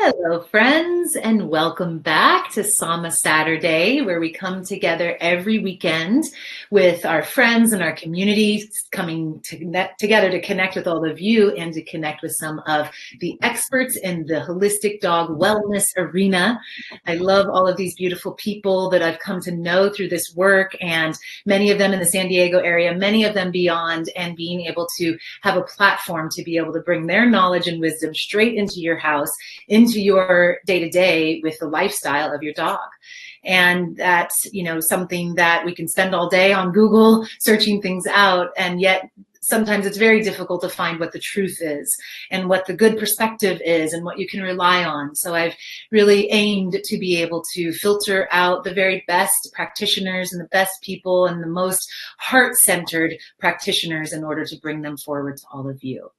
Hello, friends, and welcome back to Sama Saturday, where we come together every weekend with our friends and our community, coming together to connect with all of you and to connect with some of the experts in the holistic dog wellness arena. I love all of these beautiful people that I've come to know through this work, and many of them in the San Diego area, many of them beyond, and being able to have a platform to be able to bring their knowledge and wisdom straight into your house, into your day-to-day with the lifestyle of your dog. And that's, something that we can spend all day on Google searching things out, and yet sometimes it's very difficult to find what the truth is and what the good perspective is and what you can rely on. So I've really aimed to be able to filter out the very best practitioners and the best people and the most heart-centered practitioners in order to bring them forward to all of you.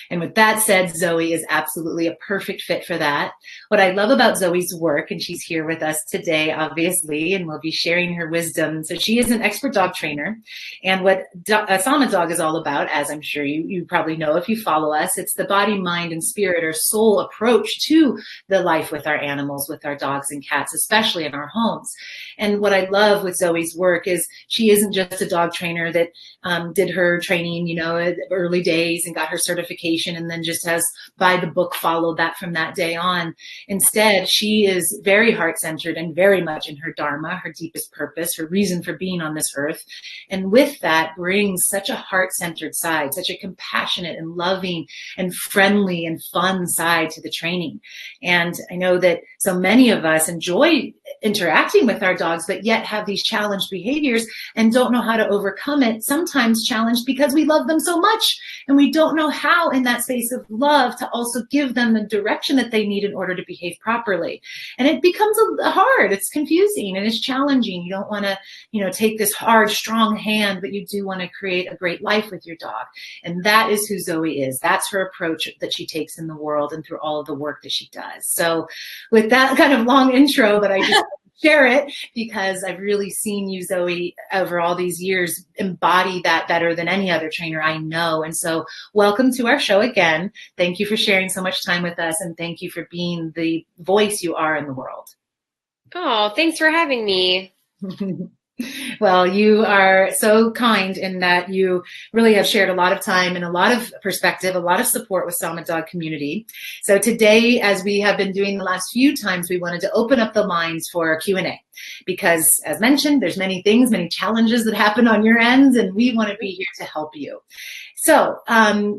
And with that said, Zoe is absolutely a perfect fit for that. What I love about Zoe's work, and she's here with us today, obviously, and we'll be sharing her wisdom. So she is an expert dog trainer. And what Sama Dog is all about, as I'm sure you probably know if you follow us, it's the body, mind, and spirit or soul approach to the life with our animals, with our dogs and cats, especially in our homes. And what I love with Zoe's work is she isn't just a dog trainer that did her training, early days and got her certification and then just has by the book followed that from that day on. Instead, she is very heart-centered and very much in her dharma, her deepest purpose, her reason for being on this earth. And with that brings such a heart-centered side, such a compassionate and loving and friendly and fun side to the training. And I know that so many of us enjoy interacting with our dogs, but yet have these challenged behaviors and don't know how to overcome it, sometimes challenged because we love them so much and we don't know how in that space of love to also give them the direction that they need in order to behave properly. And it becomes hard, it's confusing and it's challenging. You don't want to, take this hard, strong hand, but you do want to create a great life with your dog. And that is who Zoe is. That's her approach that she takes in the world and through all of the work that she does. So with that kind of long intro, but I just share it because I've really seen you, Zoe, over all these years embody that better than any other trainer I know. And so welcome to our show again. Thank you for sharing so much time with us, and thank you for being the voice you are in the world. Oh, thanks for having me. Well, you are so kind in that you really have shared a lot of time and a lot of perspective, a lot of support with Sama Dog community. So today, as we have been doing the last few times, we wanted to open up the lines for Q&A because, as mentioned, there's many things, many challenges that happen on your ends, and we want to be here to help you. So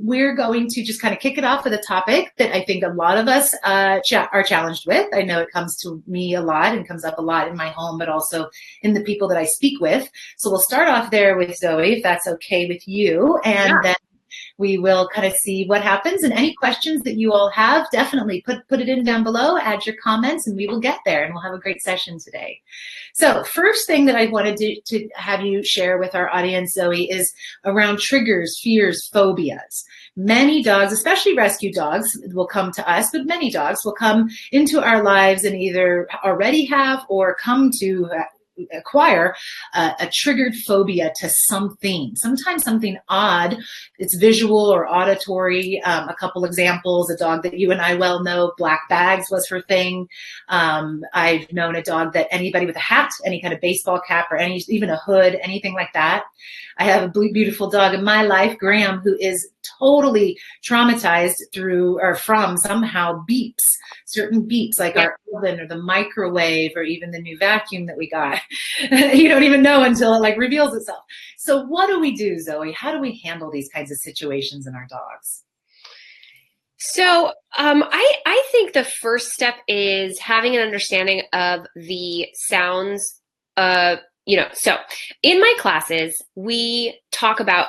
we're going to just kind of kick it off with a topic that I think a lot of us are challenged with. I know it comes to me a lot and comes up a lot in my home, but also in the people that I speak with. So we'll start off there with Zoe, if that's okay with you. And then we will kind of see what happens, and any questions that you all have, definitely put it in down below, add your comments, and we will get there, and we'll have a great session today. So first thing that I wanted to have you share with our audience, Zoe, is around triggers, fears, phobias. Many dogs, especially rescue dogs, will come to us, but many dogs will come into our lives and either already have or come to acquire a triggered phobia to something, sometimes something odd. It's visual or auditory. A couple examples, a dog that you and I well know, black bags was her thing. I've known a dog that anybody with a hat, any kind of baseball cap or even a hood, anything like that. I have a beautiful dog in my life, Graham, who is totally traumatized from somehow beeps, certain beeps like our oven or the microwave or even the new vacuum that we got. You don't even know until it reveals itself. So what do we do, Zoe? How do we handle these kinds of situations in our dogs? So I think the first step is having an understanding of the sounds so in my classes, we talk about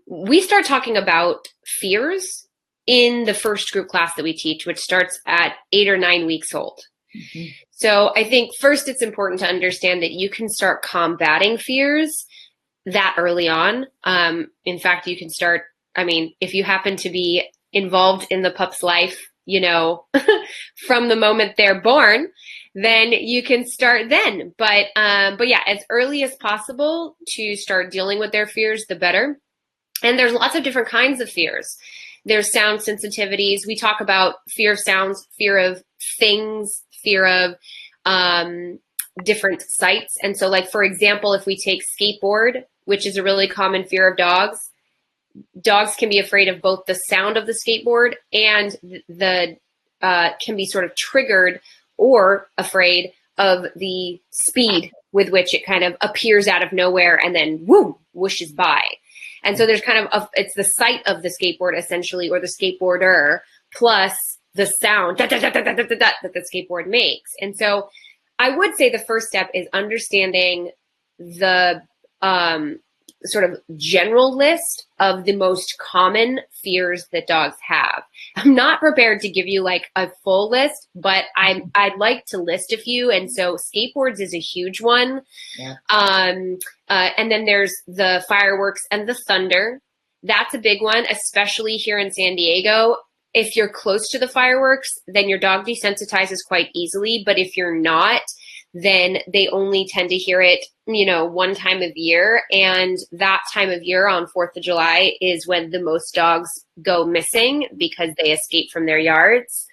we start talking about fears in the first group class that we teach, which starts at 8 or 9 weeks old. Mm-hmm. So I think first it's important to understand that you can start combating fears that early on. In fact, you can start, if you happen to be involved in the pup's life, from the moment they're born, then you can start then. But yeah, as early as possible to start dealing with their fears, the better. And there's lots of different kinds of fears. There's sound sensitivities. We talk about fear of sounds, fear of things, fear of different sights. And so, like, for example, if we take skateboard, which is a really common fear of dogs, dogs can be afraid of both the sound of the skateboard and the can be sort of triggered or afraid of the speed with which it kind of appears out of nowhere and then whoo, whooshes by. And so there's kind of it's the sight of the skateboard essentially, or the skateboarder, plus the sound that the skateboard makes. And so I would say the first step is understanding the sort of general list of the most common fears that dogs have. I'm not prepared to give you like a full list, but I'd like to list a few. And so skateboards is a huge one. Yeah. And then there's the fireworks and the thunder. That's a big one, especially here in San Diego. If you're close to the fireworks, then your dog desensitizes quite easily. But if you're not, then they only tend to hear it, one time of year. And that time of year on 4th of July is when the most dogs go missing because they escape from their yards.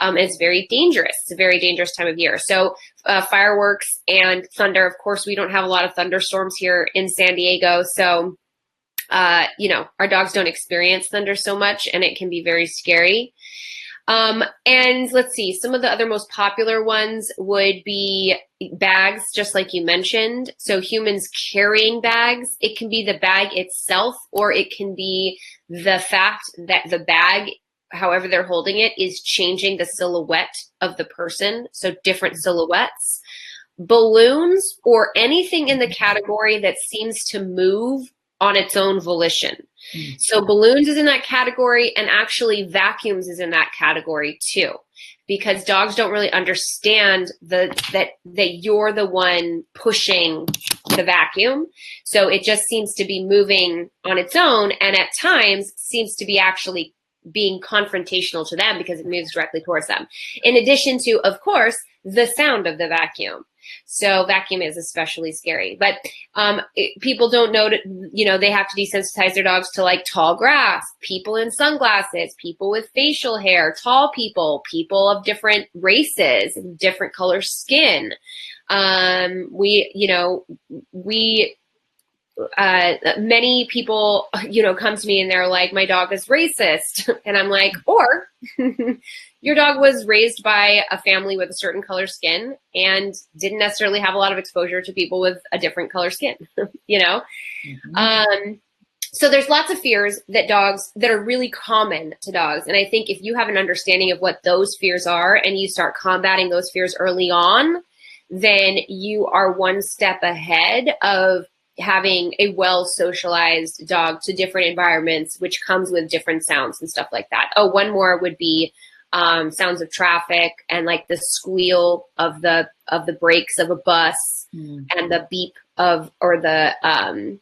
It's very dangerous. It's a very dangerous time of year. So fireworks and thunder, of course, we don't have a lot of thunderstorms here in San Diego. So, our dogs don't experience thunder so much, and it can be very scary. And let's see, some of the other most popular ones would be bags, just like you mentioned. So humans carrying bags, it can be the bag itself, or it can be the fact that the bag, however they're holding it, is changing the silhouette of the person. So different silhouettes, balloons, or anything in the category that seems to move on its own volition. So balloons is in that category, and actually vacuums is in that category too, because dogs don't really understand that you're the one pushing the vacuum. So it just seems to be moving on its own, and at times seems to be actually being confrontational to them because it moves directly towards them. In addition to, of course, the sound of the vacuum. So vacuum is especially scary, but people don't know that, they have to desensitize their dogs to like tall grass, people in sunglasses, people with facial hair, tall people, people of different races, different color skin. Many people, come to me and they're like, my dog is racist. And I'm like, or your dog was raised by a family with a certain color skin and didn't necessarily have a lot of exposure to people with a different color skin, Mm-hmm. So there's lots of fears that are really common to dogs. And I think if you have an understanding of what those fears are and you start combating those fears early on, then you are one step ahead of having a well-socialized dog to different environments, which comes with different sounds and stuff like that. Oh, one more would be sounds of traffic and like the squeal of the brakes of a bus and the beep or the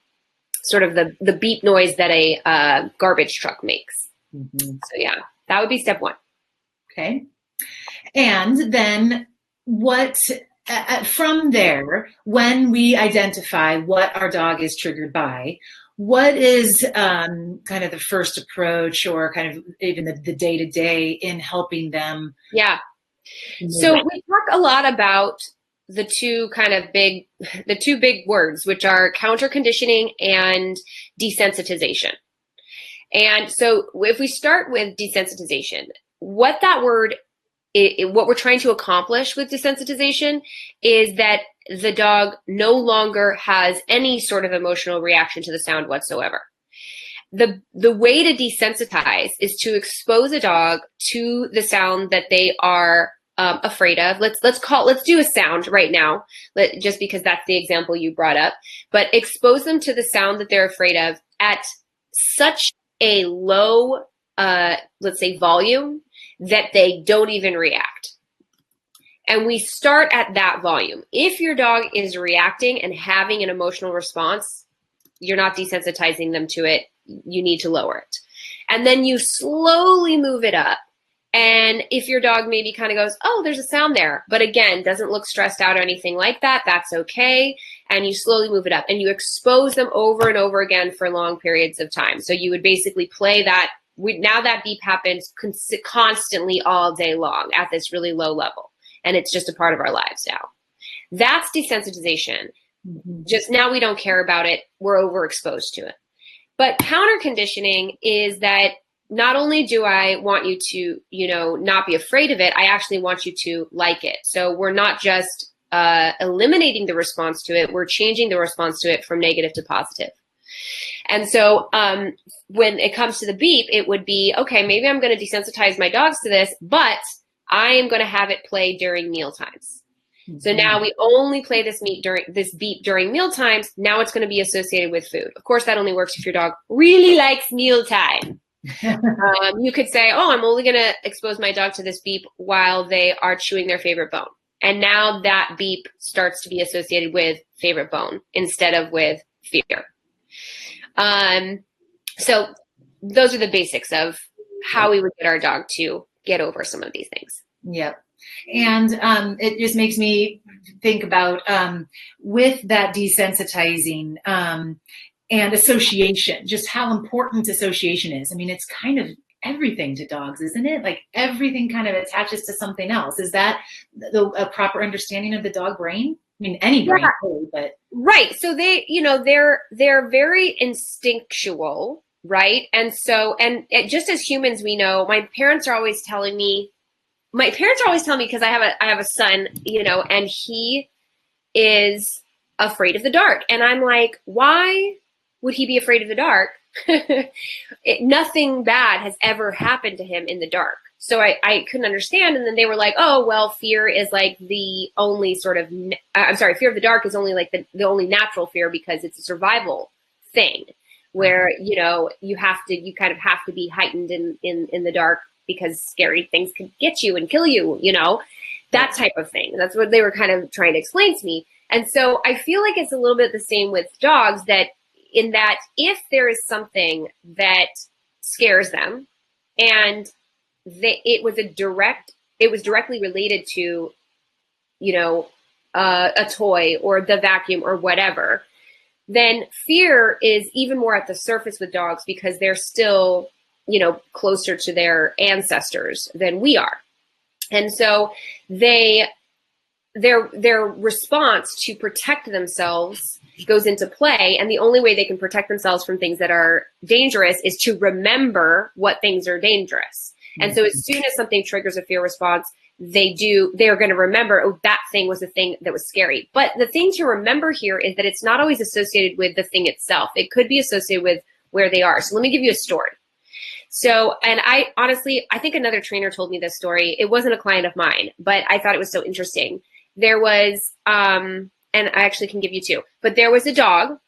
sort of the beep noise that a garbage truck makes. Mm-hmm. So yeah, that would be step one. Okay. And then what... from there, when we identify what our dog is triggered by, what is kind of the first approach, or kind of even the day-to-day in helping them? Yeah. So we talk a lot about the two big words, which are counter conditioning and desensitization. And so if we start with desensitization, what that word what we're trying to accomplish with desensitization is that the dog no longer has any sort of emotional reaction to the sound whatsoever. The way to desensitize is to expose a dog to the sound that they are afraid of. Let's do a sound right now, just because that's the example you brought up. But expose them to the sound that they're afraid of at such a low, let's say, volume that they don't even react. And we start at that volume. If your dog is reacting and having an emotional response, you're not desensitizing them to it. You need to lower it. And then you slowly move it up. And if your dog maybe kind of goes, oh, there's a sound there, but again, doesn't look stressed out or anything like that, that's okay. And you slowly move it up and you expose them over and over again for long periods of time. So you would basically play that now that beep happens constantly all day long at this really low level. And it's just a part of our lives now. That's desensitization. Mm-hmm. Just now we don't care about it. We're overexposed to it. But counter conditioning is that not only do I want you to, not be afraid of it, I actually want you to like it. So we're not just eliminating the response to it, we're changing the response to it from negative to positive. And so when it comes to the beep, it would be, okay, maybe I'm going to desensitize my dogs to this, but I am going to have it play during meal times. Mm-hmm. So now we only play this beep during meal times. Now it's going to be associated with food. Of course, that only works if your dog really likes mealtime. You could say, oh, I'm only going to expose my dog to this beep while they are chewing their favorite bone. And now that beep starts to be associated with favorite bone instead of with fear. So those are the basics of how we would get our dog to get over some of these things. Yep. And it just makes me think about with that desensitizing and association, just how important association is. I mean, it's kind of everything to dogs, isn't it? Like everything kind of attaches to something else. Is that a proper understanding of the dog brain? I mean, any brain, really, but right. So they, they're very instinctual, right? And so, just as humans, we know. My parents are always telling me, because I have a son, and he is afraid of the dark, and I'm like, why would he be afraid of the dark? Nothing bad has ever happened to him in the dark. So I couldn't understand. And then they were like, oh, well, fear is like the only sort of, fear of the dark is only like the only natural fear because it's a survival thing where, you kind of have to be heightened in the dark because scary things could get you and kill you, that type of thing. That's what they were kind of trying to explain to me. And so I feel like it's a little bit the same with dogs, that in that if there is something that scares them and it was directly related to, a toy or the vacuum or whatever, then fear is even more at the surface with dogs because they're still, closer to their ancestors than we are. And so their response to protect themselves goes into play. And the only way they can protect themselves from things that are dangerous is to remember what things are dangerous. And so as soon as something triggers a fear response, they're going to remember, oh, that thing was the thing that was scary. But the thing to remember here is that it's not always associated with the thing itself. It could be associated with where they are. So let me give you a story. So, and I think another trainer told me this story. It wasn't a client of mine, but I thought it was so interesting. There was, and I actually can give you two, but there was a dog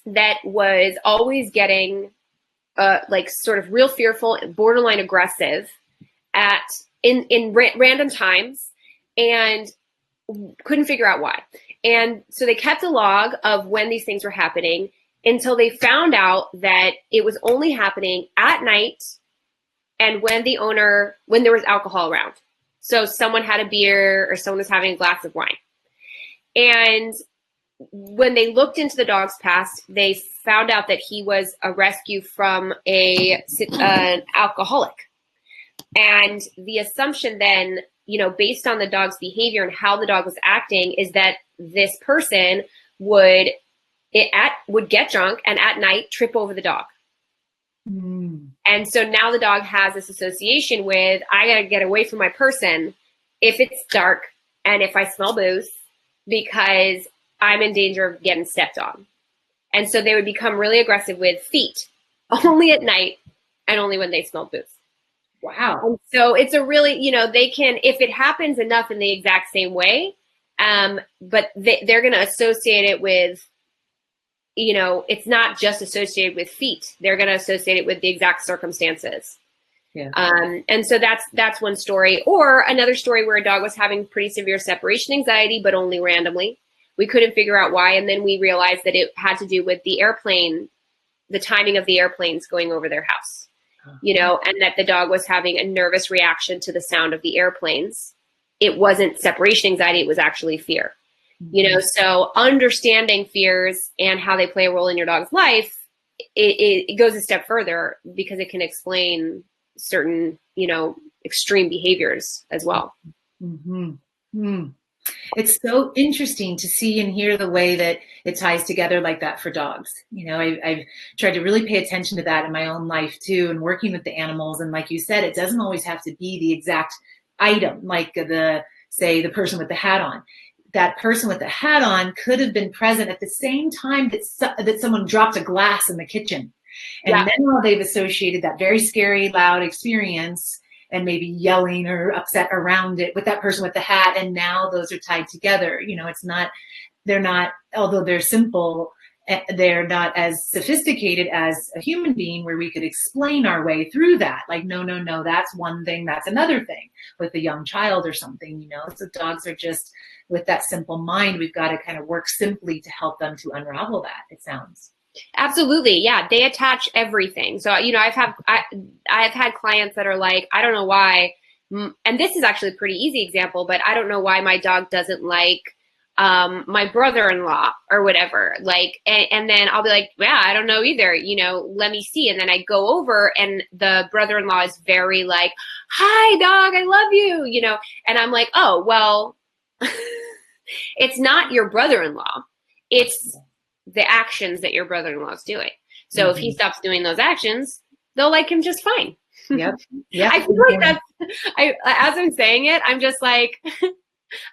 that was always getting sort of real fearful, borderline aggressive in random times and couldn't figure out why. And so they kept a log of when these things were happening until they found out that it was only happening at night and when there was alcohol around. So someone had a beer or someone was having a glass of wine. And when they looked into the dog's past, they found out that he was a rescue from an alcoholic. And the assumption then, based on the dog's behavior and how the dog was acting, is that this person would get drunk and at night trip over the dog. Mm. And so now the dog has this association with, I got to get away from my person if it's dark and if I smell booze because I'm in danger of getting stepped on. And so they would become really aggressive with feet only at night and only when they smell booze. Wow. And so it's a really, they can, if it happens enough in the exact same way, but they're going to associate it with, it's not just associated with feet. They're going to associate it with the exact circumstances. Yeah. And so that's one story. Or another story where a dog was having pretty severe separation anxiety, but only randomly. We couldn't figure out why. And then we realized that it had to do with the timing of the airplanes going over their house, and that the dog was having a nervous reaction to the sound of the airplanes. It wasn't separation anxiety. It was actually fear. So understanding fears and how they play a role in your dog's life it goes a step further because it can explain certain, extreme behaviors as well. Mm-hmm. Mm. It's so interesting to see and hear the way that it ties together like that for dogs. I've tried to really pay attention to that in my own life too, and working with the animals. And like you said, it doesn't always have to be the exact item, like the person with the hat on. That person with the hat on could have been present at the same time that someone dropped a glass in the kitchen. And now they've associated that very scary, loud experience and maybe yelling or upset around it with that person with the hat. And now those are tied together. They're not, although they're simple, they're not as sophisticated as a human being where we could explain our way through that. Like, no, that's one thing, that's another thing with a young child or something, So dogs are just, with that simple mind, we've got to kind of work simply to help them to unravel that, it sounds. Absolutely. Yeah. They attach everything. So, I've had clients that are like, I don't know why. And this is actually a pretty easy example, but I don't know why my dog doesn't like my brother-in-law or whatever. Like, and then I'll be like, yeah, I don't know either. Let me see. And then I go over and the brother-in-law is very like, hi dog, I love you, and I'm like, oh, well, it's not your brother-in-law. It's the actions that your brother-in-law is doing. So if he stops doing those actions, they'll like him just fine. Yep. I feel like as I'm saying it, I'm just like,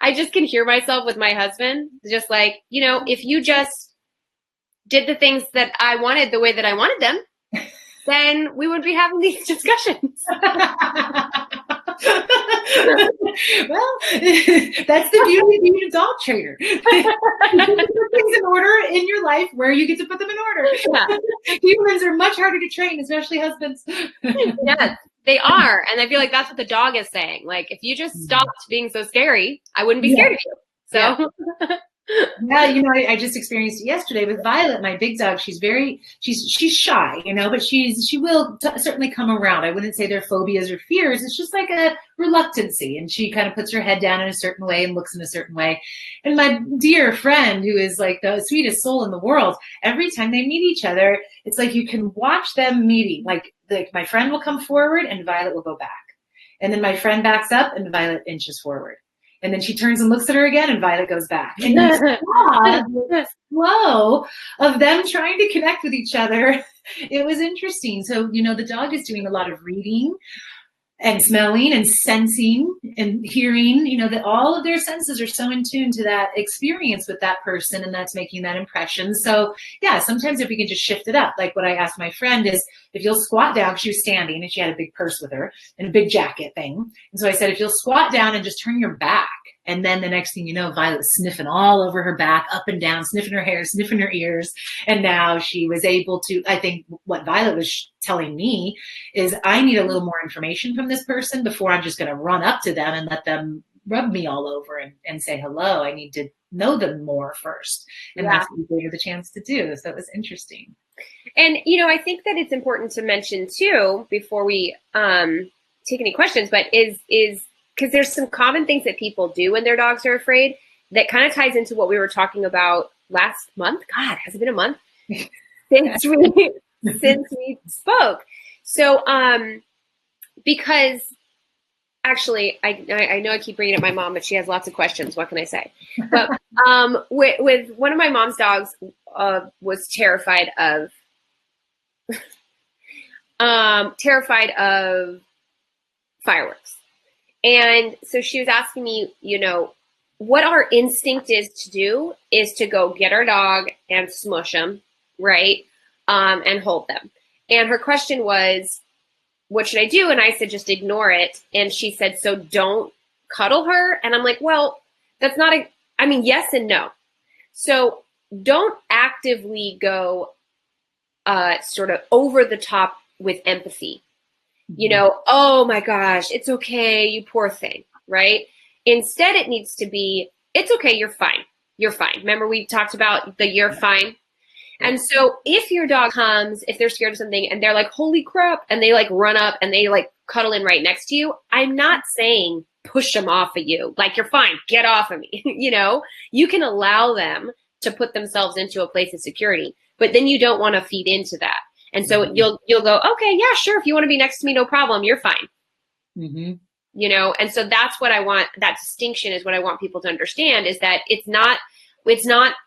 I just can hear myself with my husband, just like, if you just did the things that I wanted the way that I wanted them, then we wouldn't be having these discussions. Well, that's the beauty of being a dog trainer. You put things in order in your life where you get to put them in order. Yeah. Humans are much harder to train, especially husbands. Yes, they are. And I feel like that's what the dog is saying. Like, if you just stopped being so scary, I wouldn't be scared of you. So. Yeah, I just experienced it yesterday with Violet, my big dog. She's shy, but she will certainly come around. I wouldn't say they're phobias or fears. It's just like a reluctancy. And she kind of puts her head down in a certain way and looks in a certain way. And my dear friend, who is like the sweetest soul in the world, every time they meet each other, it's like you can watch them meeting. Like my friend will come forward and Violet will go back. And then my friend backs up and Violet inches forward. And then she turns and looks at her again and Violet goes back. And you saw the flow of them trying to connect with each other. It was interesting. So, the dog is doing a lot of reading and smelling and sensing and hearing, that all of their senses are so in tune to that experience with that person, and that's making that impression. So yeah, sometimes if we can just shift it up, like what I asked my friend is, if you'll squat down, she was standing and she had a big purse with her and a big jacket thing. And so I said, if you'll squat down and just turn your back, and then the next thing you know, Violet was sniffing all over her back, up and down, sniffing her hair, sniffing her ears. And now she was able to, I think what Violet was telling me is, I need a little more information from this person before I'm just going to run up to them and let them rub me all over and say hello. I need to know them more first. And that's what we gave her the chance to do. So it was interesting. And, I think that it's important to mention too, before we take any questions, but is because there's some common things that people do when their dogs are afraid that kind of ties into what we were talking about last month. God, has it been a month since we spoke? So, because actually, I know I keep bringing up my mom, but she has lots of questions. What can I say? But with one of my mom's dogs was terrified of fireworks. And so she was asking me, what our instinct is to do is to go get our dog and smush them, right? And hold them. And her question was, what should I do? And I said, just ignore it. And she said, so don't cuddle her. And I'm like, well, that's not yes and no. So don't actively go sort of over the top with empathy. Oh my gosh, it's okay, you poor thing, right? Instead, it needs to be, it's okay, you're fine. You're fine. Remember we talked about the you're fine? And so if your dog comes, if they're scared of something and they're like, holy crap, and they like run up and they like cuddle in right next to you, I'm not saying push them off of you. Like, you're fine, get off of me. You can allow them to put themselves into a place of security, but then you don't want to feed into that. And so you'll go, okay, yeah, sure. If you want to be next to me, no problem. You're fine. Mm-hmm. You know? And so that's what I want. That distinction is what I want people to understand, is that it's not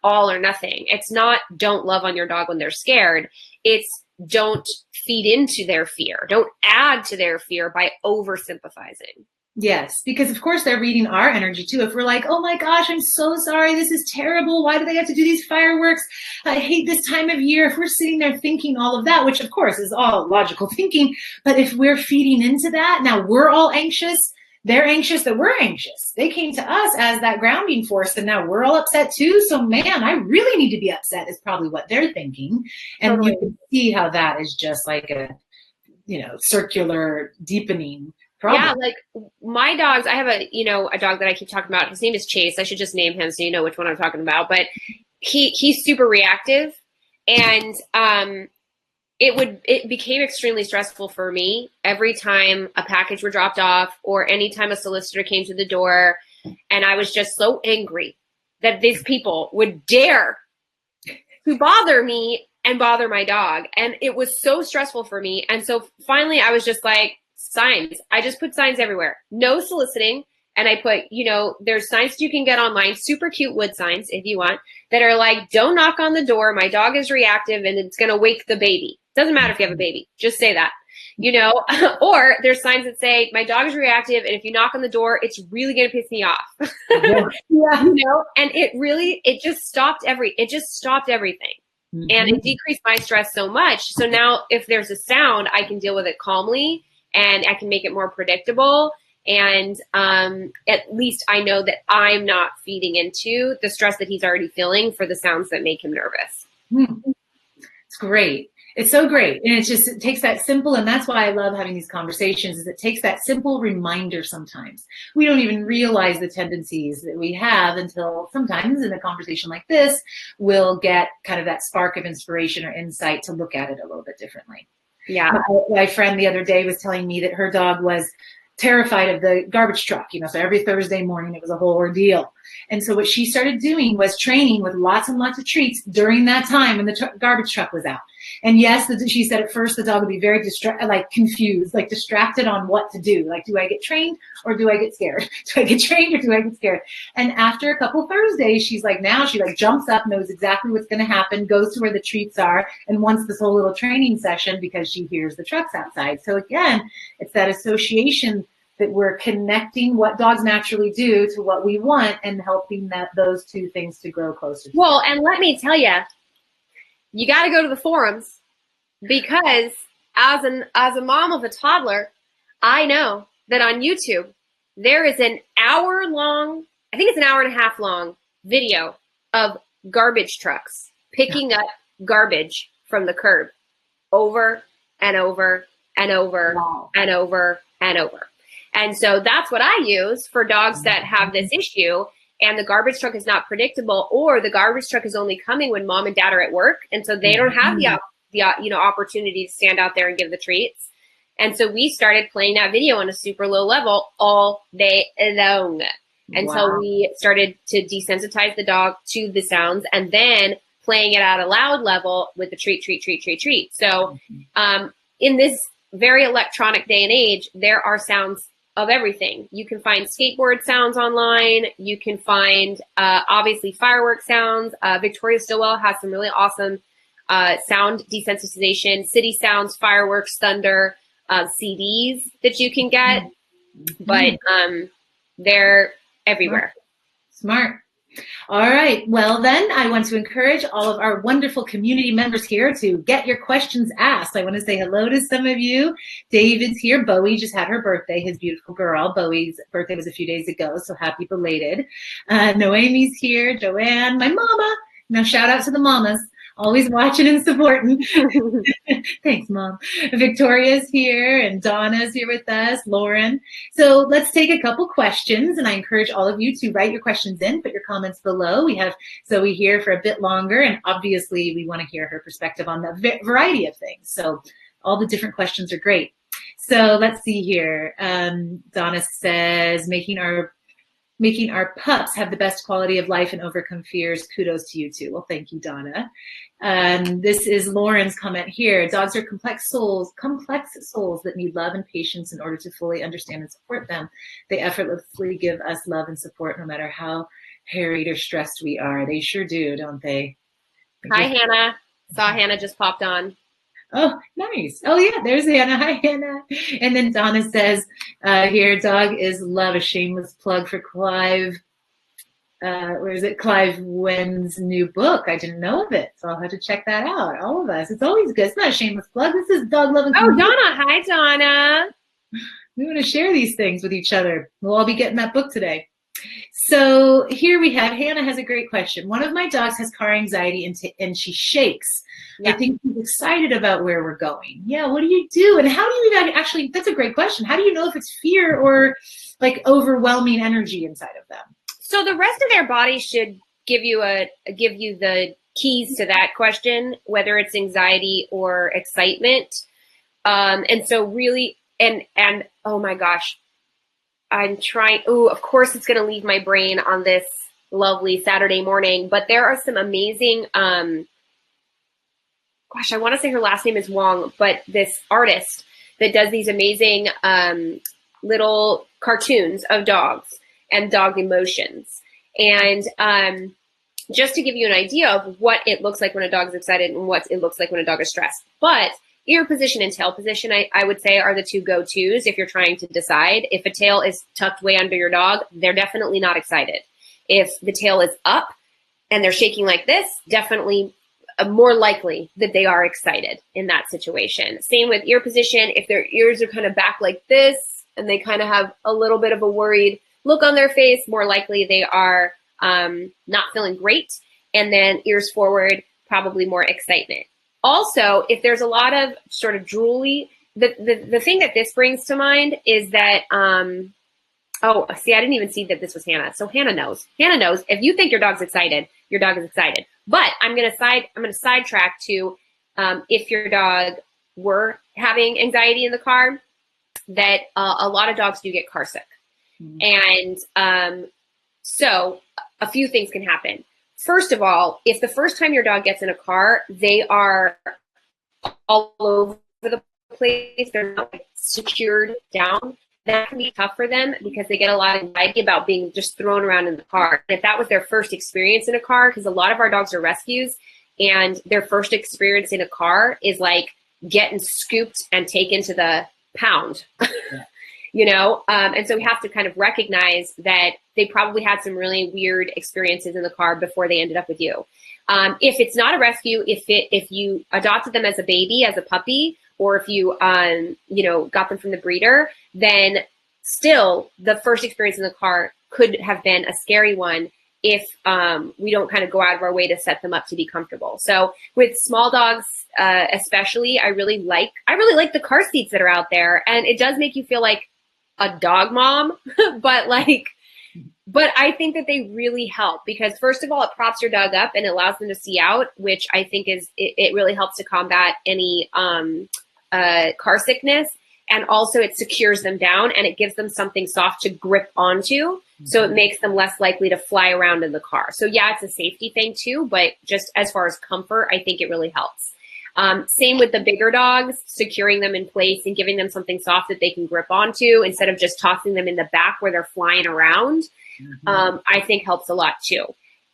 all or nothing. It's not don't love on your dog when they're scared. It's don't feed into their fear. Don't add to their fear by oversympathizing. Yes, because of course they're reading our energy too. If we're like, oh my gosh, I'm so sorry, this is terrible. Why do they have to do these fireworks? I hate this time of year. If we're sitting there thinking all of that, which of course is all logical thinking, but if we're feeding into that, now we're all anxious. They're anxious that we're anxious. They came to us as that grounding force, and now we're all upset too. So man, I really need to be upset is probably what they're thinking. And Totally. you can see how that is just like a, circular deepening problem. Yeah, like my dogs, I have a dog that I keep talking about. His name is Chase. I should just name him so you know which one I'm talking about. But he's super reactive, and it became extremely stressful for me every time a package were dropped off or anytime a solicitor came to the door, and I was just so angry that these people would dare to bother me and bother my dog, and it was so stressful for me. And so finally, I was just like, signs. I just put signs everywhere. No soliciting. And I put, there's signs that you can get online, super cute wood signs if you want, that are like, don't knock on the door. My dog is reactive and it's going to wake the baby. Doesn't matter if you have a baby. Just say that, or there's signs that say, my dog is reactive. And if you knock on the door, it's really going to piss me off. Yeah. And it just stopped everything. Mm-hmm. And it decreased my stress so much. So now if there's a sound, I can deal with it calmly. And I can make it more predictable. And at least I know that I'm not feeding into the stress that he's already feeling for the sounds that make him nervous. It's great. It's so great. And it takes that simple, and that's why I love having these conversations, is it takes that simple reminder sometimes. We don't even realize the tendencies that we have until sometimes in a conversation like this, we'll get kind of that spark of inspiration or insight to look at it a little bit differently. Yeah. My friend the other day was telling me that her dog was terrified of the garbage truck, so every Thursday morning it was a whole ordeal. And so what she started doing was training with lots and lots of treats during that time when the garbage truck was out. And yes, she said at first the dog would be very confused, like distracted on what to do. Like, do I get trained or do I get scared? Do I get trained or do I get scared? And after a couple Thursdays, she's like, now she jumps up, knows exactly what's going to happen, goes to where the treats are, and wants this whole little training session because she hears the trucks outside. So again, it's that association that we're connecting what dogs naturally do to what we want and helping those two things to grow closer. Well, and let me tell you, you got to go to the forums, because as a mom of a toddler, I know that on YouTube there is an hour-long, I think it's an hour and a half long video of garbage trucks picking up garbage from the curb over and over and over and over and over. And so that's what I use for dogs that have this issue, and the garbage truck is not predictable, or the garbage truck is only coming when mom and dad are at work. And so they don't have the opportunity to stand out there and give the treats. And so we started playing that video on a super low level all day long. And so we started to desensitize the dog to the sounds, and then playing it at a loud level with the treat. So in this very electronic day and age, there are sounds of everything. You can find skateboard sounds online. You can find obviously firework sounds. Victoria Stillwell has some really awesome sound desensitization, city sounds, fireworks, thunder CDs that you can get. But they're everywhere. Smart. All right. Well, then I want to encourage all of our wonderful community members here to get your questions asked. I want to say hello to some of you. David's here. Bowie just had her birthday, his beautiful girl. Bowie's birthday was a few days ago, so happy belated. Noemi's here. Joanne, my mama. Now shout out to the mamas. Always watching and supporting. Thanks, Mom. Victoria's here, and Donna's here with us, Lauren. So let's take a couple questions, and I encourage all of you to write your questions in, put your comments below. We have Zoe here for a bit longer, and obviously we want to hear her perspective on the variety of things. So all the different questions are great. So let's see here. Donna says, making our making our pups have the best quality of life and overcome fears. Kudos to you too. Well, thank you, Donna. This is Lauren's comment here. Dogs are complex souls that need love and patience in order to fully understand and support them. They effortlessly give us love and support no matter how harried or stressed we are. They sure do, don't they? Hi, Hannah. Saw Hannah just popped on. Oh, nice. Oh, yeah, there's Hannah. Hi, Hannah. And then Donna says here, dog is love, a shameless plug for Clive. Where is it? Clive Wynne's new book. I didn't know of it, so I'll have to check that out. All of us. It's always good. It's not a shameless plug. This is dog loving. Oh, Donna. Hi, Donna. We want to share these things with each other. We'll all be getting that book today. So here we have, Hannah has a great question. One of my dogs has car anxiety and she shakes. Yeah. I think she's excited about where we're going. Yeah, what do you do? And how do you actually, that's a great question. How do you know if it's fear or like overwhelming energy inside of them? So the rest of their body should give you the keys to that question, whether it's anxiety or excitement. And so really, and oh my gosh, I'm trying, of course it's going to leave my brain on this lovely Saturday morning, but there are some amazing, gosh, I want to say her last name is Wong, but this artist that does these amazing little cartoons of dogs and dog emotions. And just to give you an idea of what it looks like when a dog is excited and what it looks like when a dog is stressed. But ear position and tail position, I would say, are the two go-tos if you're trying to decide. If a tail is tucked way under your dog, they're definitely not excited. If the tail is up and they're shaking like this, definitely more likely that they are excited in that situation. Same with ear position. If their ears are kind of back like this and they kind of have a little bit of a worried look on their face, more likely they are not feeling great. And then ears forward, probably more excitement. Also, if there's a lot of sort of drooly, the thing that this brings to mind is that, oh, see, I didn't even see that this was Hannah. So Hannah knows. Hannah knows if you think your dog's excited, your dog is excited. But I'm going to sidetrack to if your dog were having anxiety in the car, that a lot of dogs do get car sick. Mm-hmm. And so a few things can happen. First of all, if the first time your dog gets in a car, they are all over the place, they're not like secured down, that can be tough for them because they get a lot of anxiety about being just thrown around in the car. And if that was their first experience in a car, because a lot of our dogs are rescues, and their first experience in a car is like getting scooped and taken to the pound. Yeah. You know, and so we have to kind of recognize that they probably had some really weird experiences in the car before they ended up with you. If it's not a rescue, if you adopted them as a baby, as a puppy, or if you got them from the breeder, then still the first experience in the car could have been a scary one if we don't kind of go out of our way to set them up to be comfortable. So with small dogs, especially, I really like the car seats that are out there, and it does make you feel like a dog mom, but I think that they really help because first of all, it props your dog up and it allows them to see out, which I think it really helps to combat any car sickness. And also it secures them down and it gives them something soft to grip onto. Mm-hmm. So it makes them less likely to fly around in the car. So yeah, it's a safety thing too, but just as far as comfort, I think it really helps. Same with the bigger dogs, securing them in place and giving them something soft that they can grip onto instead of just tossing them in the back where they're flying around, I think helps a lot too.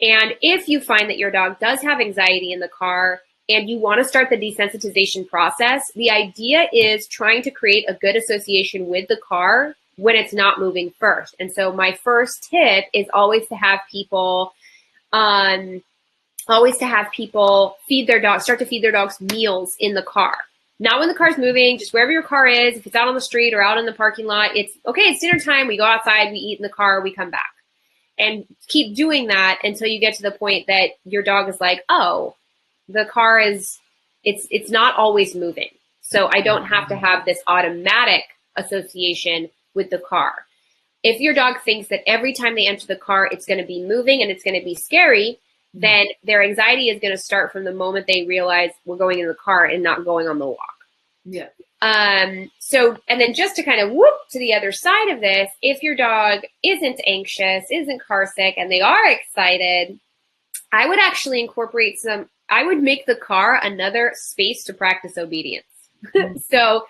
And if you find that your dog does have anxiety in the car and you want to start the desensitization process, the idea is trying to create a good association with the car when it's not moving first. And so my first tip is always to have people feed their dogs, start to feed their dogs meals in the car. Not when the car's moving, just wherever your car is. If it's out on the street or out in the parking lot, it's okay, it's dinner time. We go outside, we eat in the car, we come back. And keep doing that until you get to the point that your dog is like, oh, the car is, it's not always moving. So I don't have to have this automatic association with the car. If your dog thinks that every time they enter the car, it's going to be moving and it's going to be scary, then their anxiety is going to start from the moment they realize we're going in the car and not going on the walk. Yeah. And then just to kind of whoop to the other side of this, if your dog isn't anxious, isn't car sick, and they are excited, I would actually incorporate I would make the car another space to practice obedience. So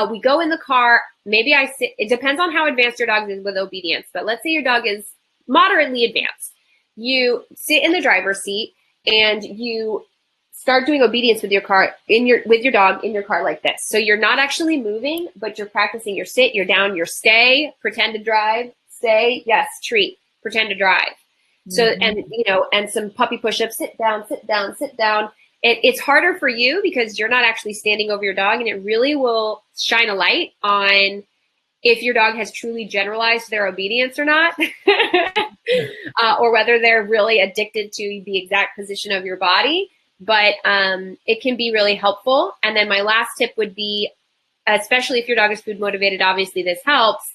we go in the car, maybe I sit, it depends on how advanced your dog is with obedience, but let's say your dog is moderately advanced. You sit in the driver's seat and you start doing obedience with your dog in your car like this. So you're not actually moving, but you're practicing your sit, your down, your stay, pretend to drive, stay, yes, treat, pretend to drive. So, and and some puppy push-ups, sit down, sit down, sit down. It's harder for you because you're not actually standing over your dog, and it really will shine a light on if your dog has truly generalized their obedience or not, or whether they're really addicted to the exact position of your body. But it can be really helpful. And then my last tip would be, especially if your dog is food motivated, obviously this helps,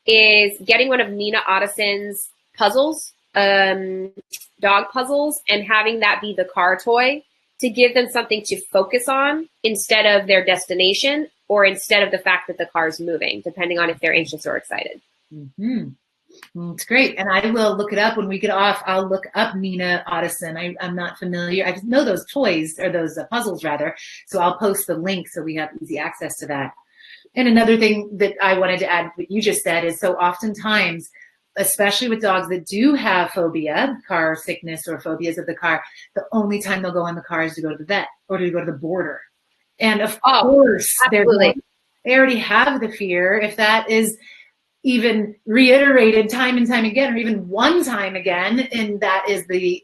is getting one of Nina Ottison's puzzles, dog puzzles, and having that be the car toy to give them something to focus on instead of their destination or instead of the fact that the car is moving, depending on if they're anxious or excited. Mm-hmm. It's great. And I will look it up when we get off. I'll look up Nina Ottison. I'm not familiar. I just know those toys, or those puzzles rather. So I'll post the link so we have easy access to that. And another thing that I wanted to add, what you just said, is so oftentimes, especially with dogs that do have phobia, car sickness or phobias of the car, the only time they'll go in the car is to go to the vet or to go to the boarder. And of course, they already have the fear. If that is even reiterated time and time again, or even one time again, and that is the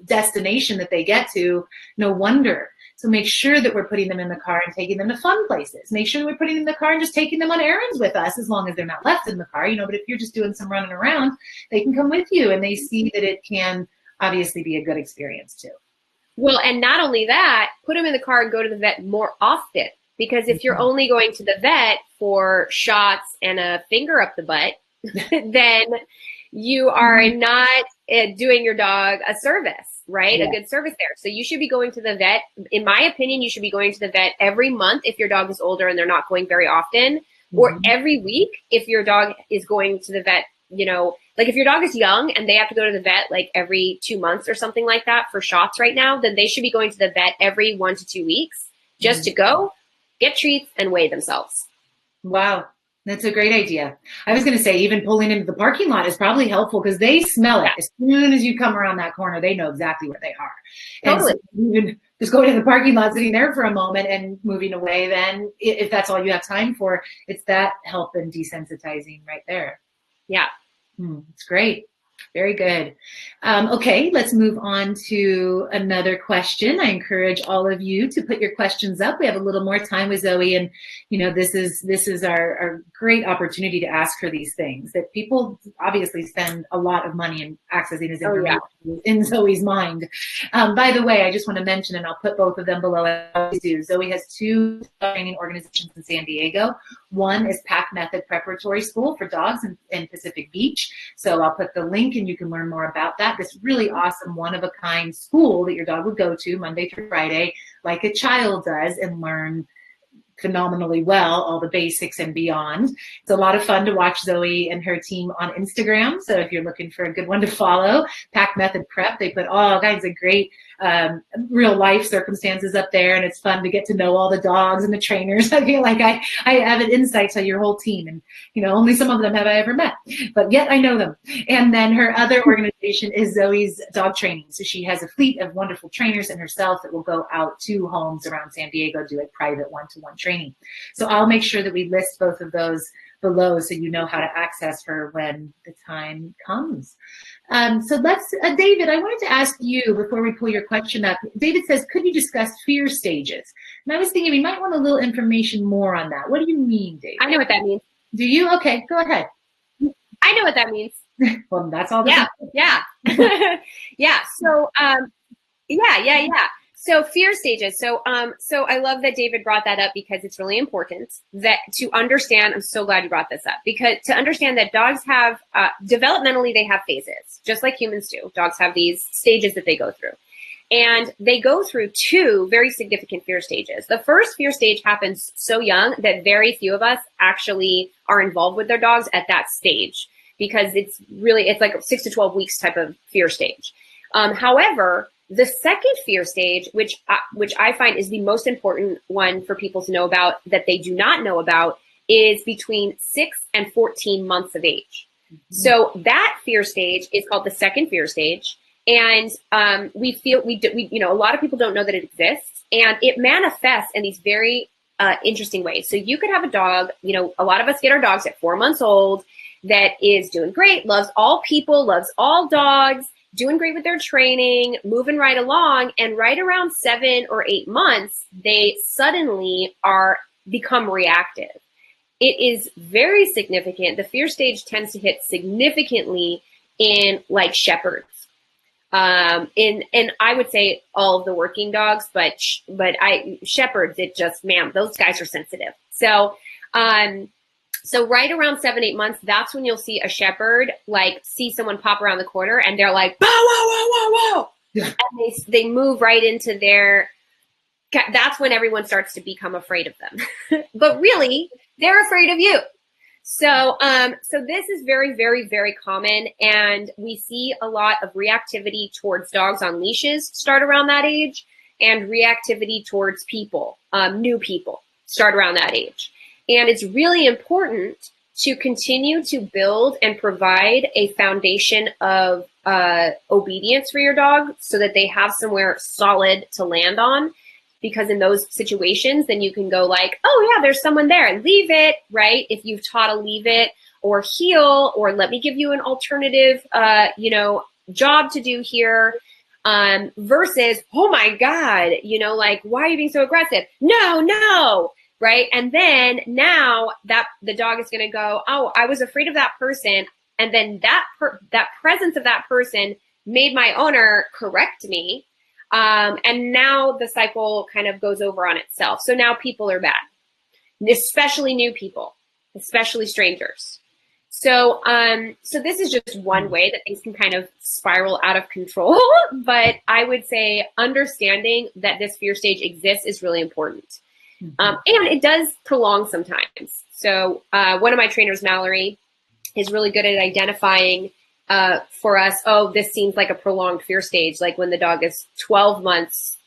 destination that they get to, no wonder. So make sure that we're putting them in the car and taking them to fun places. Make sure that we're putting them in the car and just taking them on errands with us, as long as they're not left in the car, but if you're just doing some running around, they can come with you, and they see that it can obviously be a good experience too. Well, and not only that, put them in the car and go to the vet more often. Because if you're only going to the vet for shots and a finger up the butt, then you are not doing your dog a service, right? Yeah. A good service there. So you should be going to the vet. In my opinion, you should be going to the vet every month if your dog is older and they're not going very often, or every week if your dog is going to the vet, like if your dog is young and they have to go to the vet like every 2 months or something like that for shots right now, then they should be going to the vet every 1 to 2 weeks just to go get treats and weigh themselves. Wow. That's a great idea. I was going to say even pulling into the parking lot is probably helpful because they smell it. As soon as you come around that corner, they know exactly where they are. Totally. And so even just going to the parking lot, sitting there for a moment and moving away, then if that's all you have time for, it's that help and desensitizing right there. Yeah. It's great. Very good. Okay, let's move on to another question. I encourage all of you to put your questions up. We have a little more time with Zoe, and this is our great opportunity to ask her these things that people obviously spend a lot of money in accessing this information in Zoe's mind. By the way, I just want to mention, and I'll put both of them below as I always do, Zoe has 2 training organizations in San Diego. One is Pack Method Preparatory School for Dogs in Pacific Beach. So I'll put the link and you can learn more about that. This really awesome one-of-a-kind school that your dog would go to Monday through Friday like a child does and learn phenomenally well, all the basics and beyond. It's a lot of fun to watch Zoe and her team on Instagram. So if you're looking for a good one to follow, Pack Method Prep, they put all kinds of great real life circumstances up there, and it's fun to get to know all the dogs and the trainers. I feel like I have an insight to your whole team, and only some of them have I ever met, but yet I know them. And then her other organization is Zoe's Dog Training. So she has a fleet of wonderful trainers and herself that will go out to homes around San Diego, do like private one-to-one training. So I'll make sure that we list both of those below so you know how to access her when the time comes. So let's, David, I wanted to ask you before we pull your question up. David says, could you discuss fear stages? And I was thinking we might want a little information more on that. What do you mean, David? I know what that means. Do you? Okay, go ahead. I know what that means. Well, that's all. Yeah. Yeah. So, yeah. So fear stages. So I love that David brought that up because it's really important that to understand. I'm so glad you brought this up because to understand that dogs have developmentally they have phases just like humans do. Dogs have these stages that they go through, And they go through two very significant fear stages. The first fear stage happens so young that very few of us actually are involved with their dogs at that stage, because it's like a 6 to 12 weeks type of fear stage. However, the second fear stage, which I find is the most important one for people to know about that they do not know about, is between 6 and 14 months of age. Mm-hmm. So that fear stage is called the second fear stage. And a lot of people don't know that it exists, and it manifests in these very interesting ways. So you could have a dog, a lot of us get our dogs at 4 months old that is doing great, loves all people, loves all dogs, doing great with their training, moving right along. And right around 7 or 8 months, they suddenly become reactive. It is very significant. The fear stage tends to hit significantly in like shepherds. And I would say all of the working dogs, but shepherds, those guys are sensitive. So right around 7, 8 months, that's when you'll see a shepherd, like see someone pop around the corner and they're like, whoa, whoa, whoa, whoa, whoa. Yeah. And they move right into that's when everyone starts to become afraid of them. But really, they're afraid of you. So this is very, very, very common, and we see a lot of reactivity towards dogs on leashes start around that age, and reactivity towards people, new people, start around that age. And it's really important to continue to build and provide a foundation of obedience for your dog so that they have somewhere solid to land on. Because in those situations, then you can go like, oh yeah, there's someone there, leave it, right? If you've taught to leave it or heel, or let me give you an alternative, job to do here, versus, oh my God, like, why are you being so aggressive? No, right? And then now that the dog is going to go, oh, I was afraid of that person. And then that presence of that person made my owner correct me. And now the cycle kind of goes over on itself. So now people are bad, especially new people, especially strangers. So this is just one way that things can kind of spiral out of control. But I would say understanding that this fear stage exists is really important. Mm-hmm. And it does prolong sometimes. So one of my trainers, Mallory, is really good at identifying for us, oh, this seems like a prolonged fear stage, like when the dog is 12 months,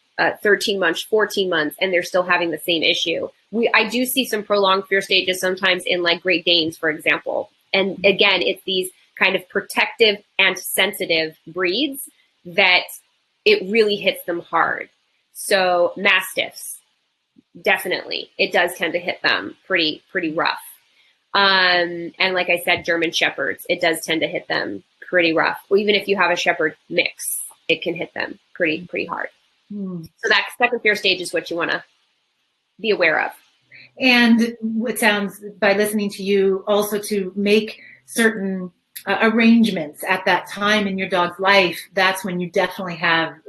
13 months, 14 months, and they're still having the same issue. I do see some prolonged fear stages sometimes in like Great Danes, for example. And again, it's these kind of protective and sensitive breeds that it really hits them hard. So Mastiffs, definitely, it does tend to hit them pretty rough. And like I said, German Shepherds, it does tend to hit them pretty rough. Well, even if you have a Shepherd mix, it can hit them pretty hard. So that second fear stage is what you want to be aware of. And it sounds, by listening to you, also to make certain arrangements at that time in your dog's life. That's when you definitely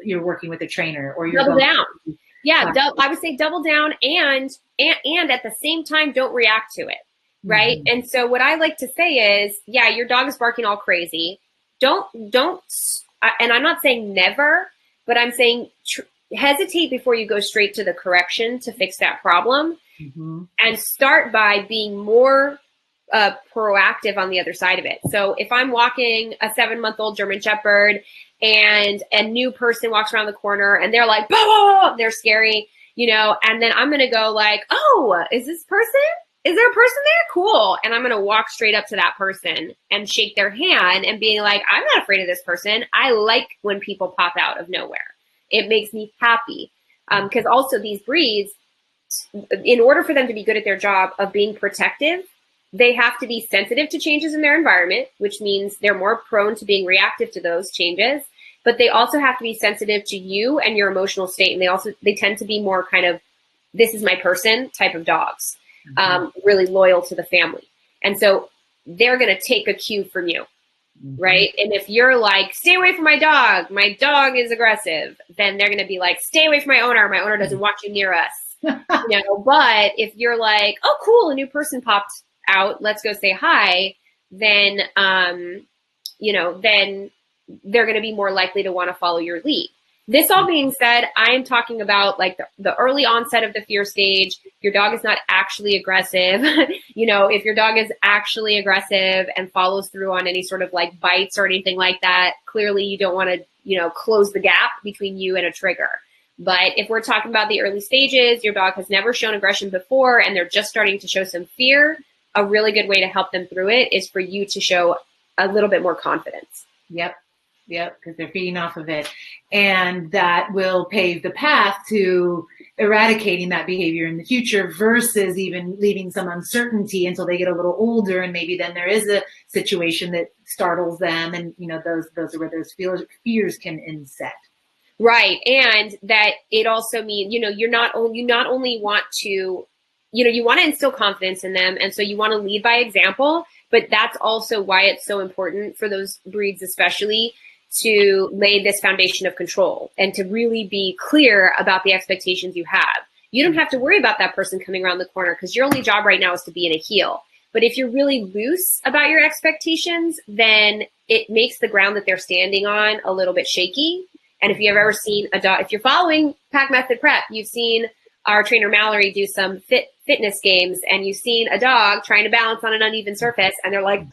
you're working with a trainer, or you're double down. Yeah, I would say double down, and at the same time, don't react to it. Right. Mm-hmm. And so what I like to say is, yeah, your dog is barking all crazy. Don't, and I'm not saying never, but I'm saying hesitate before you go straight to the correction to fix that problem. Mm-hmm. And start by being more proactive on the other side of it. So if I'm walking a 7-month-old German Shepherd and a new person walks around the corner and they're like, bah! They're scary, and then I'm going to go like, oh, is there a person there? Cool. And I'm going to walk straight up to that person and shake their hand and being like, I'm not afraid of this person. I like when people pop out of nowhere. It makes me happy. Because also these breeds, in order for them to be good at their job of being protective, they have to be sensitive to changes in their environment, which means they're more prone to being reactive to those changes. But they also have to be sensitive to you and your emotional state. And they tend to be more kind of, this is my person type of dogs. Really loyal to the family. And so they're going to take a cue from you, right? And if you're like, stay away from my dog is aggressive, then they're going to be like, stay away from my owner doesn't want you near us. But if you're like, oh, cool, a new person popped out, let's go say hi, then, then they're going to be more likely to want to follow your lead. This all being said, I am talking about like the early onset of the fear stage. Your dog is not actually aggressive. If your dog is actually aggressive and follows through on any sort of like bites or anything like that, clearly you don't want to, close the gap between you and a trigger. But if we're talking about the early stages, your dog has never shown aggression before and they're just starting to show some fear, a really good way to help them through it is for you to show a little bit more confidence. Yep, because they're feeding off of it. And that will pave the path to eradicating that behavior in the future versus even leaving some uncertainty until they get a little older. And maybe then there is a situation that startles them. And, those are where those fears can inset. Right. And that it also means, you not only want to, you want to instill confidence in them. And so you want to lead by example, but that's also why it's so important for those breeds, especially to lay this foundation of control and to really be clear about the expectations you have. You don't have to worry about that person coming around the corner because your only job right now is to be in a heel. But if you're really loose about your expectations, then it makes the ground that they're standing on a little bit shaky. And if you've ever seen a dog, if you're following Pack Method Prep, you've seen our trainer Mallory do some fitness games and you've seen a dog trying to balance on an uneven surface and they're like,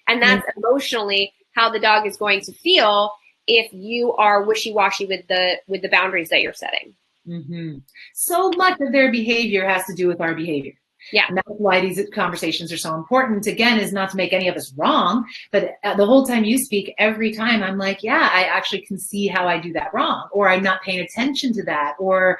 and that's emotionally how the dog is going to feel if you are wishy-washy with the boundaries that you're setting. Mm-hmm. So much of their behavior has to do with our behavior. Yeah. And that's why these conversations are so important. Again, is not to make any of us wrong, but the whole time you speak, every time I'm like, yeah, I actually can see how I do that wrong, or I'm not paying attention to that, or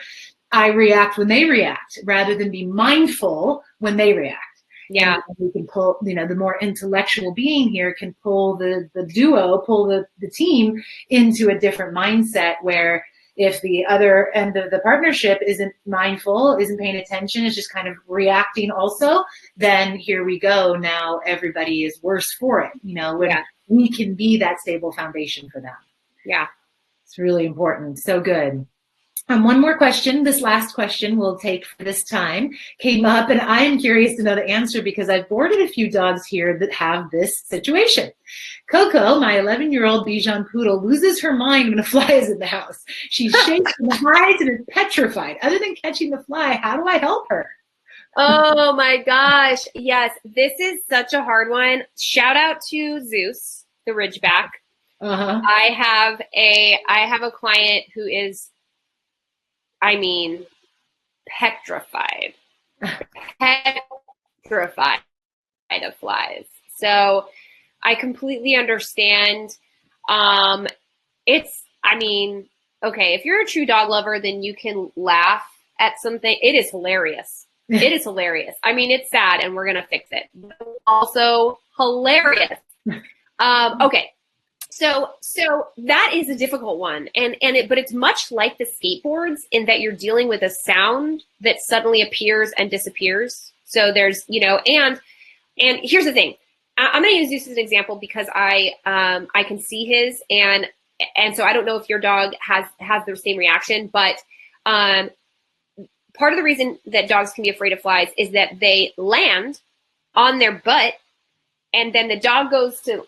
I react when they react rather than be mindful when they react. Yeah. And we can pull, the more intellectual being here can pull the duo, pull the team into a different mindset where if the other end of the partnership isn't mindful, isn't paying attention, is just kind of reacting also, then here we go. Now everybody is worse for it, when we can be that stable foundation for them. Yeah. It's really important. So good. One more question. This last question we'll take for this time came up, and I am curious to know the answer because I've boarded a few dogs here that have this situation. Coco, my 11-year-old Bichon Poodle, loses her mind when a fly is in the house. She shakes and hides and is petrified. Other than catching the fly, how do I help her? Oh my gosh. Yes, this is such a hard one. Shout out to Zeus, the Ridgeback. Uh-huh. I have a client who is, petrified of flies. So I completely understand. Okay, if you're a true dog lover, then you can laugh at something. It is hilarious. It is hilarious. It's sad and we're going to fix it. Also hilarious. Okay. So that is a difficult one, but it's much like the skateboards in that you're dealing with a sound that suddenly appears and disappears. So there's, and here's the thing. I'm going to use this as an example because I can see his, and so I don't know if your dog has the same reaction, but part of the reason that dogs can be afraid of flies is that they land on their butt, and then the dog goes to,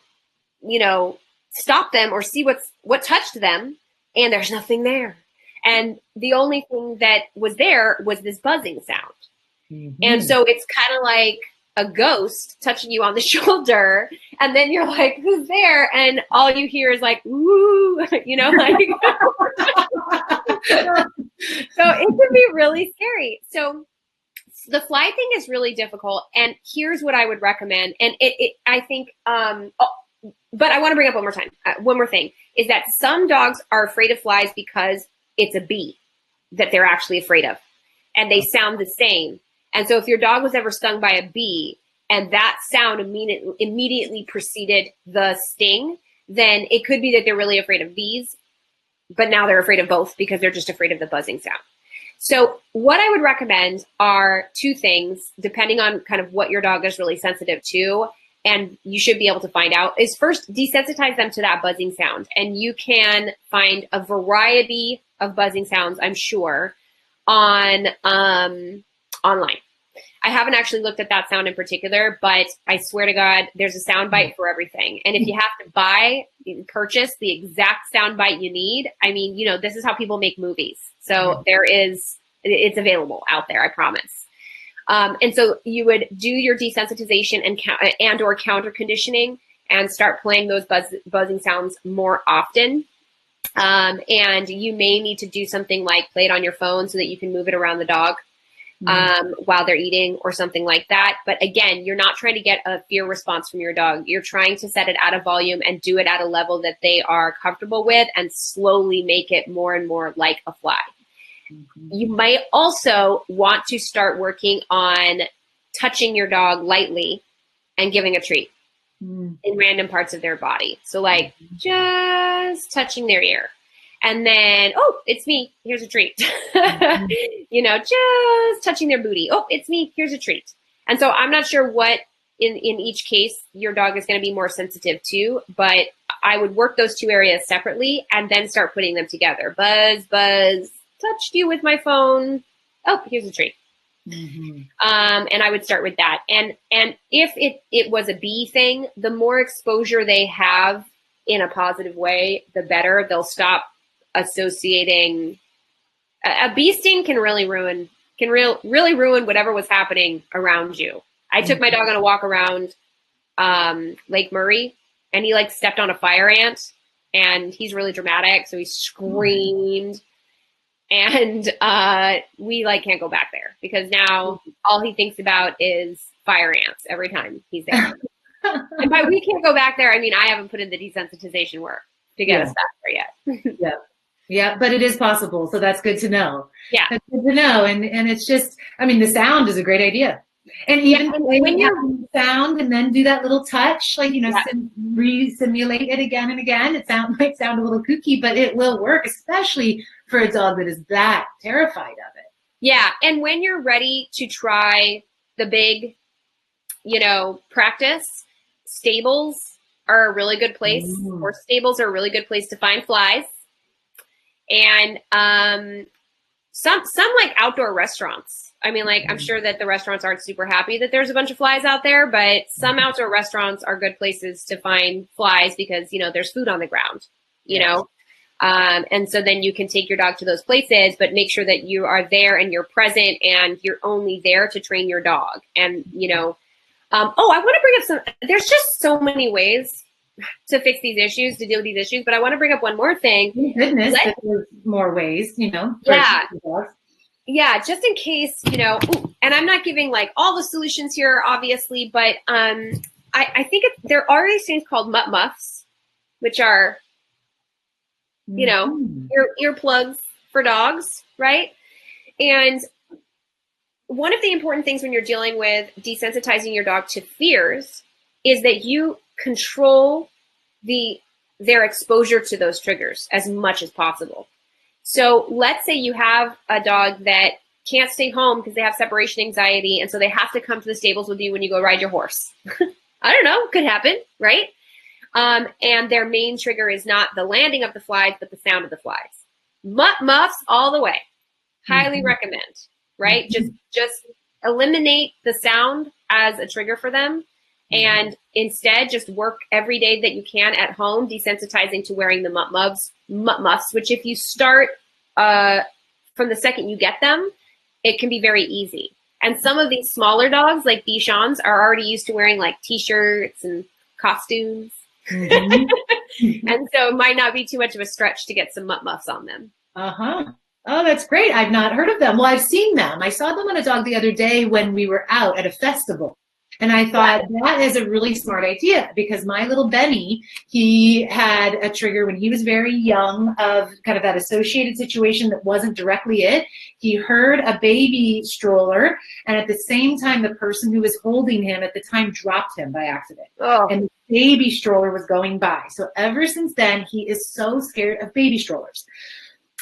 stop them or see what touched them, and there's nothing there. And the only thing that was there was this buzzing sound. Mm-hmm. And so it's kind of like a ghost touching you on the shoulder, and then you're like, who's there? And all you hear is like, ooh, So it can be really scary. So the fly thing is really difficult. And here's what I would recommend. And but I want to bring up one more thing, is that some dogs are afraid of flies because it's a bee that they're actually afraid of, and they sound the same. And so if your dog was ever stung by a bee and that sound immediately preceded the sting, then it could be that they're really afraid of bees, but now they're afraid of both because they're just afraid of the buzzing sound. So what I would recommend are two things, depending on kind of what your dog is really sensitive to, and you should be able to find out, is first desensitize them to that buzzing sound. And you can find a variety of buzzing sounds, I'm sure, on online. I haven't actually looked at that sound in particular, but I swear to God, there's a sound bite for everything. And if you have to purchase the exact sound bite you need, I mean, you know, this is how people make movies. So it's available out there, I promise. And so you would do your desensitization and or counter conditioning and start playing those buzzing sounds more often. And you may need to do something like play it on your phone so that you can move it around the dog while they're eating or something like that. But again, you're not trying to get a fear response from your dog. You're trying to set it at a volume and do it at a level that they are comfortable with and slowly make it more and more like a fly. You might also want to start working on touching your dog lightly and giving a treat in random parts of their body. So like just touching their ear. And then, oh, it's me. Here's a treat. You know, just touching their booty. Oh, it's me. Here's a treat. And so I'm not sure what in each case your dog is going to be more sensitive to, but I would work those two areas separately and then start putting them together. Buzz, buzz, touched you with my phone. Oh, here's a treat. And I would start with that. And if it was a bee thing, the more exposure they have in a positive way, the better. They'll stop associating. A bee sting can really ruin whatever was happening around you. I took my dog on a walk around Lake Murray, and he like stepped on a fire ant, and he's really dramatic, so he screamed. And we like can't go back there because now all he thinks about is fire ants every time he's there. And by we can't go back there, I mean I haven't put in the desensitization work to get us back there yet. Yeah, but it is possible, so that's good to know. Yeah, that's good to know, and it's just, I mean, the sound is a great idea, and even when you sound and then do that little touch, like you know, re-simulate it again and again. It might sound a little kooky, but it will work, especially for a dog that is that terrified of it. Yeah, and when you're ready to try the big, you know, practice, stables are a really good place, or stables are a really good place to find flies. And some like outdoor restaurants. I mean, like I'm sure that the restaurants aren't super happy that there's a bunch of flies out there, but some outdoor restaurants are good places to find flies because, you know, there's food on the ground, you know. And so then you can take your dog to those places, but make sure that you are there and you're present and you're only there to train your dog. And, you know, I want to bring up there's just so many ways to fix these issues, to deal with these issues, but I want to bring up one more thing. Goodness, there's more ways, you know. Yeah, just in case, you know, and I'm not giving like all the solutions here, obviously, but I think there are these things called mutt muffs, which are, you know, earplugs for dogs, right? And one of the important things when you're dealing with desensitizing your dog to fears is that you control their exposure to those triggers as much as possible. So let's say you have a dog that can't stay home because they have separation anxiety, and so they have to come to the stables with you when you go ride your horse. I don't know, could happen, right? And their main trigger is not the landing of the flies, but the sound of the flies. Muffs all the way. Highly recommend, right? Just eliminate the sound as a trigger for them. And instead, just work every day that you can at home, desensitizing to wearing the mutt muffs, which if you start from the second you get them, it can be very easy. And some of these smaller dogs, like Bichons, are already used to wearing like T-shirts and costumes. And so it might not be too much of a stretch to get some mutt muffs on them. Oh, that's great. I've not heard of them. Well, I've seen them. I saw them on a dog the other day when we were out at a festival. And I thought that is a really smart idea because my little Benny, he had a trigger when he was very young of kind of that associated situation that wasn't directly it. He heard a baby stroller, and at the same time, the person who was holding him at the time dropped him by accident. And the baby stroller was going by. So ever since then, he is so scared of baby strollers.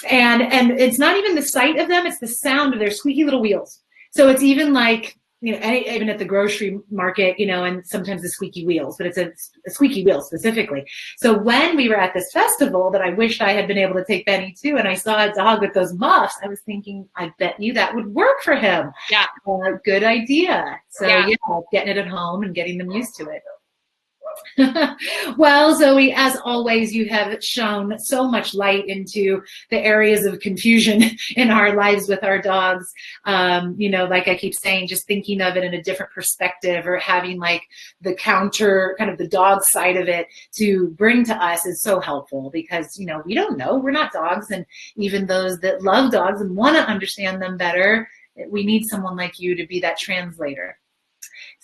And it's not even the sight of them, it's the sound of their squeaky little wheels. So it's even like even at the grocery market, and sometimes the squeaky wheels, but it's a squeaky wheel specifically. So when we were at this festival that I wished I had been able to take Benny to, and I saw a dog with those muffs, I was thinking, I bet you that would work for him. Yeah. Good idea. So yeah, getting it at home and getting them used to it. Well, Zoe, as always, you have shown so much light into the areas of confusion in our lives with our dogs. Like I keep saying, just thinking of it in a different perspective, or having like the counter, kind of the dog side of it to bring to us is so helpful, because, we don't know, we're not dogs. And even those that love dogs and want to understand them better, we need someone like you to be that translator.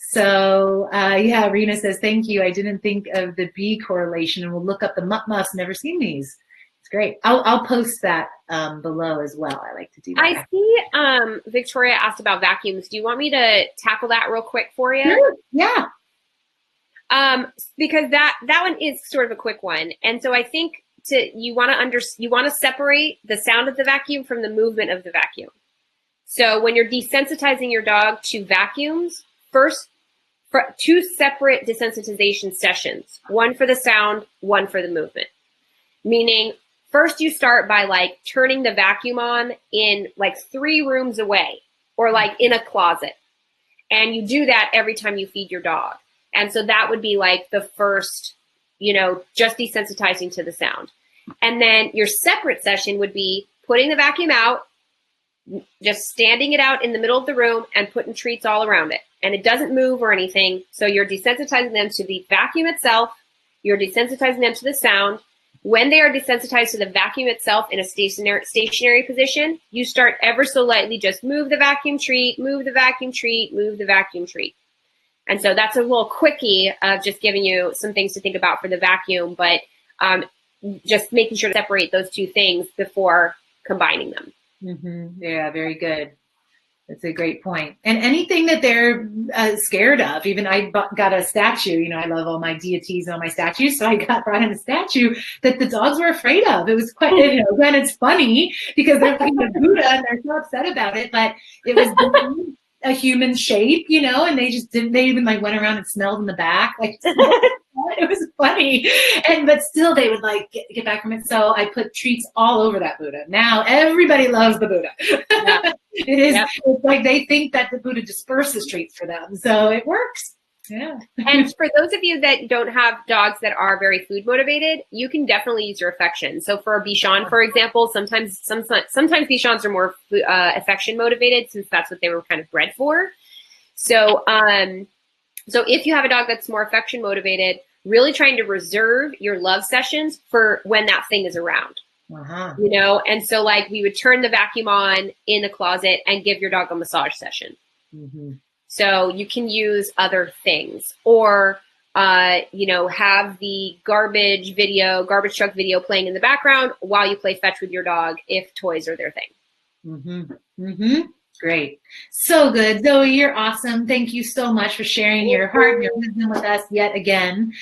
So yeah, Rena says, thank you. I didn't think of the bee correlation, and we'll look up the muffs. Never seen these. It's great. I'll post that below as well. I like to do that. I see Victoria asked about vacuums. Do you want me to tackle that real quick for you? Sure. Yeah. Because that one is sort of a quick one. And so I think you want to separate the sound of the vacuum from the movement of the vacuum. So when you're desensitizing your dog to vacuums, first, for 2 separate desensitization sessions, one for the sound, one for the movement. Meaning, first you start by like turning the vacuum on in like 3 rooms away, or like in a closet. And you do that every time you feed your dog. And so that would be like the first, just desensitizing to the sound. And then your separate session would be putting the vacuum out, just standing it out in the middle of the room and putting treats all around it. And it doesn't move or anything. So you're desensitizing them to the vacuum itself. You're desensitizing them to the sound. When they are desensitized to the vacuum itself in a stationary position, you start ever so lightly, just move the vacuum treat, move the vacuum treat, move the vacuum treat. And so that's a little quickie of just giving you some things to think about for the vacuum, but just making sure to separate those 2 things before combining them. Mm-hmm. Yeah, very good. That's a great point. And anything that they're scared of, even I got a statue, I love all my deities and all my statues. So I brought in a statue that the dogs were afraid of. It was quite, again, it's funny because they're thinking of Buddha and they're so upset about it, but it was a human shape, and they even like went around and smelled in the back. Like, it was funny. But still they would like get back from it. So I put treats all over that Buddha. Now everybody loves the Buddha. Yeah. It's like they think that the Buddha disperses treats for them. So it works. Yeah. And for those of you that don't have dogs that are very food motivated, you can definitely use your affection. So for a Bichon, for example, sometimes Bichons are more affection motivated, since that's what they were kind of bred for. So if you have a dog that's more affection motivated, really trying to reserve your love sessions for when that thing is around. Uh-huh. And so like we would turn the vacuum on in the closet and give your dog a massage session. Mm-hmm. So you can use other things, or have the garbage truck video playing in the background while you play fetch with your dog if toys are their thing. Mm-hmm. Mm-hmm. Great. So good. Zoe, you're awesome. Thank you so much for sharing your heart and your wisdom with us yet again.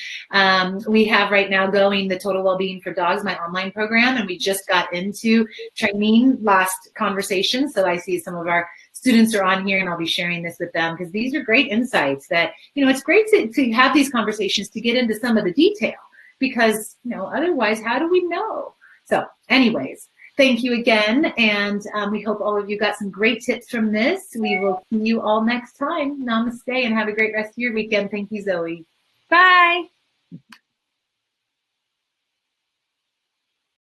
We have right now going the Total Wellbeing for Dogs, my online program, and we just got into training last conversation. So I see some of our students are on here, and I'll be sharing this with them because these are great insights that, it's great to have these conversations to get into some of the detail, because, otherwise, how do we know? So anyways, thank you again, and we hope all of you got some great tips from this. We will see you all next time. Namaste, and have a great rest of your weekend. Thank you, Zoe. Bye.